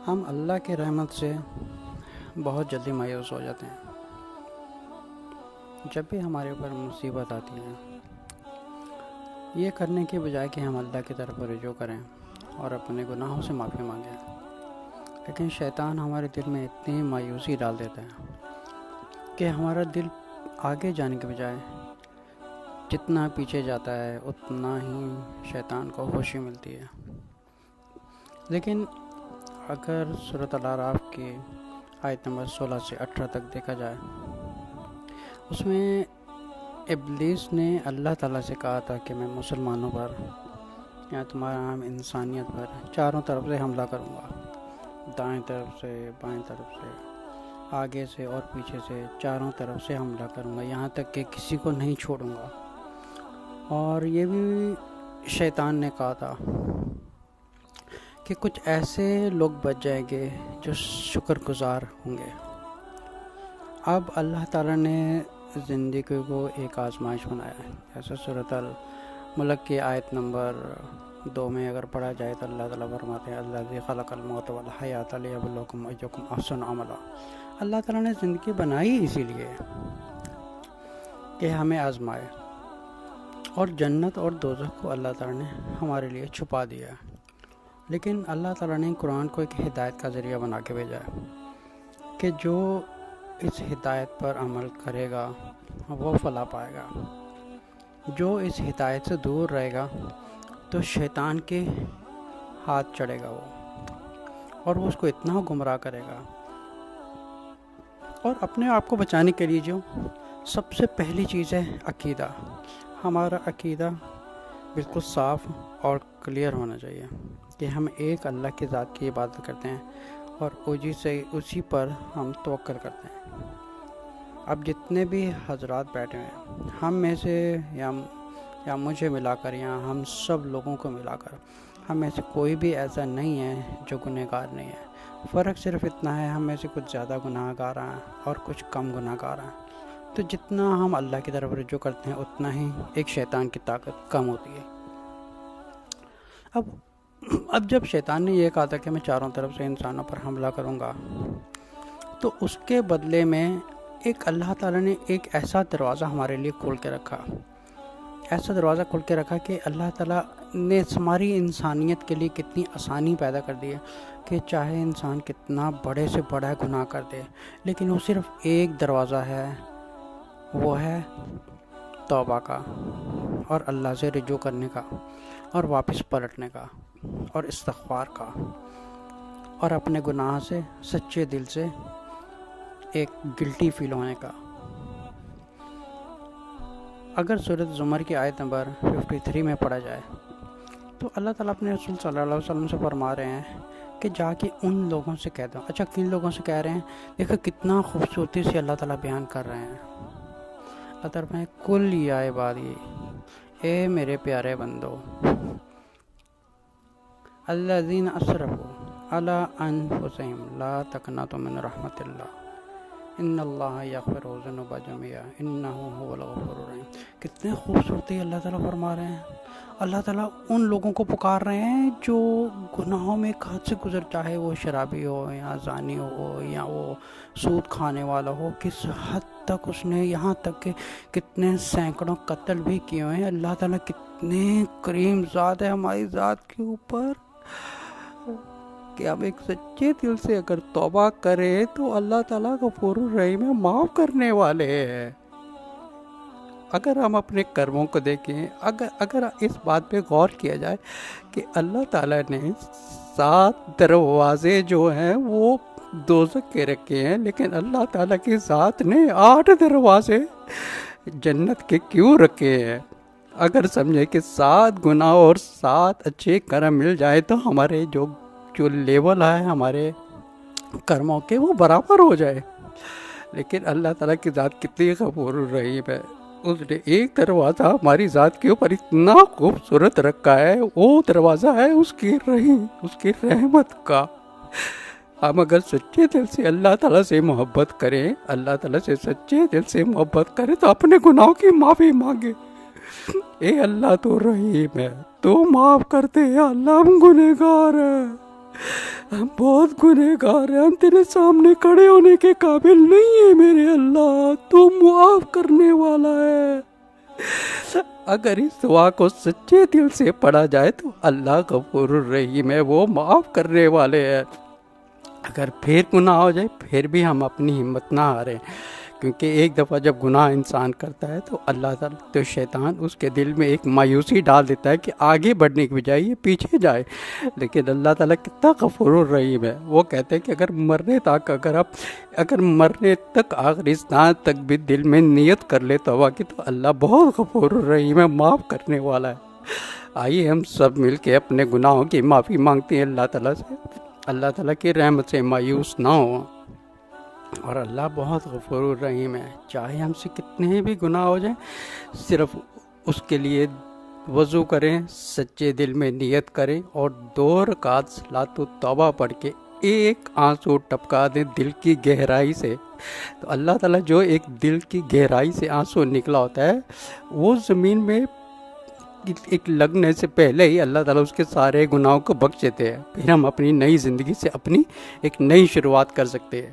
ہم اللہ کی رحمت سے بہت جلدی مایوس ہو جاتے ہیں۔ جب بھی ہمارے اوپر مصیبت آتی ہے، یہ کرنے کے بجائے کہ ہم اللہ کی طرف رجوع کریں اور اپنے گناہوں سے معافی مانگیں، لیکن شیطان ہمارے دل میں اتنی مایوسی ڈال دیتا ہے کہ ہمارا دل آگے جانے کے بجائے جتنا پیچھے جاتا ہے اتنا ہی شیطان کو خوشی ملتی ہے۔ لیکن اگر سورۃ الاعراف کی آیت نمبر 16 سے 18 تک دیکھا جائے، اس میں ابلیس نے اللہ تعالیٰ سے کہا تھا کہ میں مسلمانوں پر یا تمام انسانیت پر چاروں طرف سے حملہ کروں گا، دائیں طرف سے، بائیں طرف سے، آگے سے اور پیچھے سے، چاروں طرف سے حملہ کروں گا، یہاں تک کہ کسی کو نہیں چھوڑوں گا۔ اور یہ بھی شیطان نے کہا تھا کہ کچھ ایسے لوگ بچ جائیں گے جو شکر گزار ہوں گے۔ اب اللہ تعالیٰ نے زندگی کو ایک آزمائش بنایا ہے، جیسے سورۃ الملک کی آیت نمبر 2 میں اگر پڑھا جائے تو اللہ تعالیٰ فرماتے ہیں الذی خلق الموت والحیات لیبلوکم ایکم احسن عملا۔ اللہ تعالیٰ نے زندگی بنائی اسی لیے کہ ہمیں آزمائے، اور جنت اور دوزخ کو اللہ تعالیٰ نے ہمارے لیے چھپا دیا ہے، لیکن اللہ تعالیٰ نے قرآن کو ایک ہدایت کا ذریعہ بنا کے بھیجا ہے کہ جو اس ہدایت پر عمل کرے گا وہ فلاح پائے گا، جو اس ہدایت سے دور رہے گا تو شیطان کے ہاتھ چڑھے گا وہ، اور وہ اس کو اتنا گمراہ کرے گا۔ اور اپنے آپ کو بچانے کے لیے جو سب سے پہلی چیز ہے عقیدہ، ہمارا عقیدہ بالکل صاف اور کلیئر ہونا چاہیے کہ ہم ایک اللہ کی ذات کی عبادت کرتے ہیں اور اسی پر ہم توکل کرتے ہیں۔ اب جتنے بھی حضرات بیٹھے ہیں، ہم میں سے یا مجھے ملا کر یا ہم سب لوگوں کو ملا کر ہم میں سے کوئی بھی ایسا نہیں ہے جو گنہگار نہیں ہے۔ فرق صرف اتنا ہے، ہم میں سے کچھ زیادہ گناہ گار ہیں اور کچھ کم گناہ گار ہیں۔ تو جتنا ہم اللہ کی طرف رجوع کرتے ہیں اتنا ہی ایک شیطان کی طاقت کم ہوتی ہے۔ اب جب شیطان نے یہ کہا تھا کہ میں چاروں طرف سے انسانوں پر حملہ کروں گا، تو اس کے بدلے میں ایک اللہ تعالیٰ نے ایک ایسا دروازہ ہمارے لیے کھول کے رکھا کہ اللہ تعالیٰ نے ہماری انسانیت کے لیے کتنی آسانی پیدا کر دی ہے کہ چاہے انسان کتنا بڑے سے بڑا گناہ کر دے، لیکن وہ صرف ایک دروازہ ہے، وہ ہے توبہ کا اور اللہ سے رجوع کرنے کا اور واپس پلٹنے کا اور استغفار کا، اور اپنے گناہ سے سچے دل سے ایک گلٹی فیل ہونے کا۔ اگر سورۃ زمر کی آیت نمبر 53 میں پڑھا جائے تو اللہ تعالیٰ اپنے رسول صلی اللہ علیہ وسلم سے فرما رہے ہیں کہ جا کے ان لوگوں سے کہہ دو۔ اچھا، کن لوگوں سے کہہ رہے ہیں؟ دیکھو کتنا خوبصورتی سے اللہ تعالیٰ بیان کر رہے ہیں۔ اللہ تعالیٰ نے کل یا عبادی، اے میرے پیارے بندو، الذین اسرفوا علی انفسہم لا تقنطوا من رحمت اللہ ان اللہ یغفر الذنوب جميعا انہ هو الغفور الرحیم۔ کتنے خوبصورتی اللہ تعالیٰ فرما رہے ہیں۔ اللہ تعالیٰ ان لوگوں کو پکار رہے ہیں جو گناہوں میں ایک حد سے گزر، چاہے وہ شرابی ہو یا زانی ہو یا وہ سود کھانے والا ہو، کس حد تک اس نے، یہاں تک کہ کتنے سینکڑوں قتل بھی کیے ہوئے ہیں۔ اللہ تعالیٰ کتنے کریم ذات ہے ہماری ذات کے اوپر کہ ہم ایک سچے دل سے اگر توبہ کریں تو اللہ تعالیٰ غفور الرحیم ہے، معاف کرنے والے ہیں۔ اگر ہم اپنے کرموں کو دیکھیں، اگر اس بات پہ غور کیا جائے کہ اللہ تعالیٰ نے 7 دروازے جو ہیں وہ دوزخ کے رکھے ہیں، لیکن اللہ تعالیٰ کی ذات نے 8 دروازے جنت کے کیوں رکھے ہیں؟ اگر سمجھے کہ 7 گناہ اور 7 اچھے کرم مل جائے تو ہمارے جو لیول ہے ہمارے کرموں کے وہ برابر ہو جائے، لیکن اللہ تعالیٰ کی ذات کتنی غفور الرحیم ہے۔ اس نے ایک دروازہ ہماری ذات کے اوپر اتنا خوبصورت رکھا ہے، وہ دروازہ ہے اس کی رحمت کا۔ ہم اگر سچے دل سے اللہ تعالیٰ سے محبت کریں، اللہ تعالیٰ سے سچے دل سے محبت کریں تو اپنے گناہوں کی معافی مانگے۔ اے اللہ تو رحیم ہے، تو معاف کرتے ہیں، اللہ ہم گنہگار ہیں۔ ہم بہت گنہگار ہیں، ہم تیرے سامنے کھڑے ہونے کے قابل نہیں ہیں میرے اللہ، تو معاف کرنے والا ہے۔ اگر اس دعا کو سچے دل سے پڑھا جائے تو اللہ غفور الرحیم ہے، وہ معاف کرنے والے ہیں۔ اگر پھر گناہ ہو جائے پھر بھی ہم اپنی ہمت نہ ہاریں، کیونکہ ایک دفعہ جب گناہ انسان کرتا ہے تو اللہ تعالیٰ تو شیطان اس کے دل میں ایک مایوسی ڈال دیتا ہے کہ آگے بڑھنے کی بجائے یہ پیچھے جائے، لیکن اللہ تعالیٰ کتنا غفور الرحیم ہے، وہ کہتے ہیں کہ اگر مرنے تک آخری سانس تک بھی دل میں نیت کر لے توبہ کی تو اللہ بہت غفور الرحیم ہے، معاف کرنے والا ہے۔ آئیے ہم سب مل کے اپنے گناہوں کی معافی مانگتے ہیں اللہ تعالیٰ سے، اللہ تعالیٰ کی رحمت سے مایوس نہ ہوں، اور اللہ بہت غفور الرحیم ہے۔ چاہے ہم سے کتنے بھی گناہ ہو جائیں، صرف اس کے لیے وضو کریں، سچے دل میں نیت کریں اور 2 رکعت صلاۃ التوبہ پڑھ کے ایک آنسو ٹپکا دیں دل کی گہرائی سے، تو اللہ تعالیٰ جو ایک دل کی گہرائی سے آنسو نکلا ہوتا ہے وہ زمین میں ایک لگنے سے پہلے ہی اللہ تعالیٰ اس کے سارے گناہوں کو بخش دیتے ہیں، پھر ہم اپنی نئی زندگی سے اپنی ایک نئی شروعات کر سکتے ہیں۔